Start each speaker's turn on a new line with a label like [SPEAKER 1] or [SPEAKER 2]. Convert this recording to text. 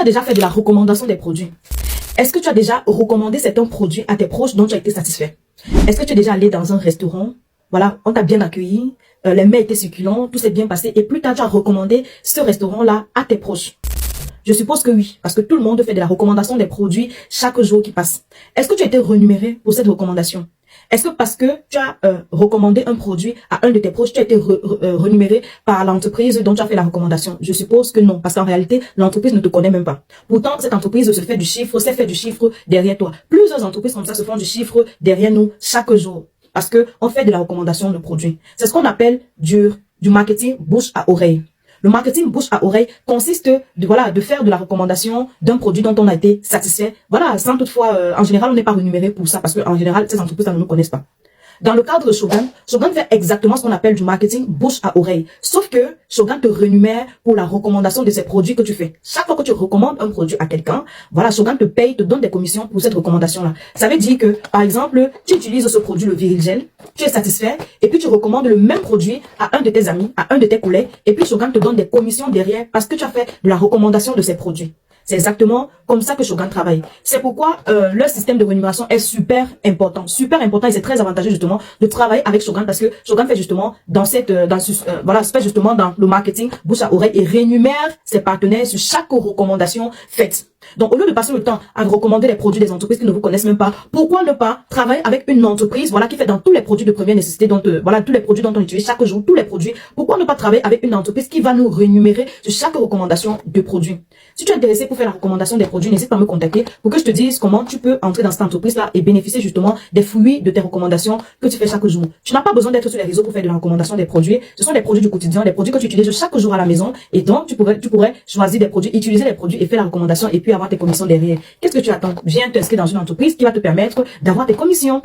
[SPEAKER 1] déjà fait de la recommandation des produits? Est-ce que tu as déjà recommandé certains produits à tes proches dont tu as été satisfait? Est-ce que tu es déjà allé dans un restaurant? Voilà, on t'a bien accueilli, les mets étaient succulents, tout s'est bien passé et plus tard tu as recommandé ce restaurant-là à tes proches. Je suppose que oui, parce que tout le monde fait de la recommandation des produits chaque jour qui passe. Est-ce que tu as été rémunéré pour cette recommandation? Est-ce que parce que tu as recommandé un produit à un de tes proches, tu as été rémunéré par l'entreprise dont tu as fait la recommandation? Je suppose que non, parce qu'en réalité, l'entreprise ne te connaît même pas. Pourtant, cette entreprise se fait du chiffre, s'est fait du chiffre derrière toi. Plusieurs entreprises comme ça se font du chiffre derrière nous chaque jour. Parce que on fait de la recommandation de produits. C'est ce qu'on appelle du marketing bouche à oreille. Le marketing bouche à oreille consiste de faire de la recommandation d'un produit dont on a été satisfait. Voilà, sans toutefois, en général, on n'est pas rémunéré pour ça parce que en général, ces entreprises ne nous connaissent pas. Dans le cadre de Shogun, Shogun fait exactement ce qu'on appelle du marketing bouche à oreille. Sauf que Shogun te rémunère pour la recommandation de ces produits que tu fais. Chaque fois que tu recommandes un produit à quelqu'un, voilà, Shogun te paye, te donne des commissions pour cette recommandation-là. Ça veut dire que, par exemple, tu utilises ce produit, le Viril Gel, tu es satisfait, et puis tu recommandes le même produit à un de tes amis, à un de tes collègues, et puis Shogun te donne des commissions derrière parce que tu as fait de la recommandation de ces produits. C'est exactement comme ça que Shogun travaille. C'est pourquoi leur système de rémunération est super important et c'est très avantageux justement de travailler avec Shogun parce que Shogun fait justement fait justement dans le marketing bouche à oreille et rémunère ses partenaires sur chaque recommandation faite. Donc, au lieu de passer le temps à recommander les produits des entreprises qui ne vous connaissent même pas, pourquoi ne pas travailler avec une entreprise, voilà, qui fait dans tous les produits de première nécessité, tous les produits dont on utilise chaque jour, tous les produits. Pourquoi ne pas travailler avec une entreprise qui va nous rémunérer sur chaque recommandation de produit? Si tu es intéressé pour faire la recommandation des produits, n'hésite pas à me contacter pour que je te dise comment tu peux entrer dans cette entreprise-là et bénéficier justement des fruits de tes recommandations que tu fais chaque jour. Tu n'as pas besoin d'être sur les réseaux pour faire de la recommandation des produits. Ce sont des produits du quotidien, des produits que tu utilises chaque jour à la maison et donc tu pourrais choisir des produits, utiliser les produits et faire la recommandation et puis avoir tes commissions derrière. Qu'est-ce que tu attends? Viens t'inscrire dans une entreprise qui va te permettre d'avoir tes commissions.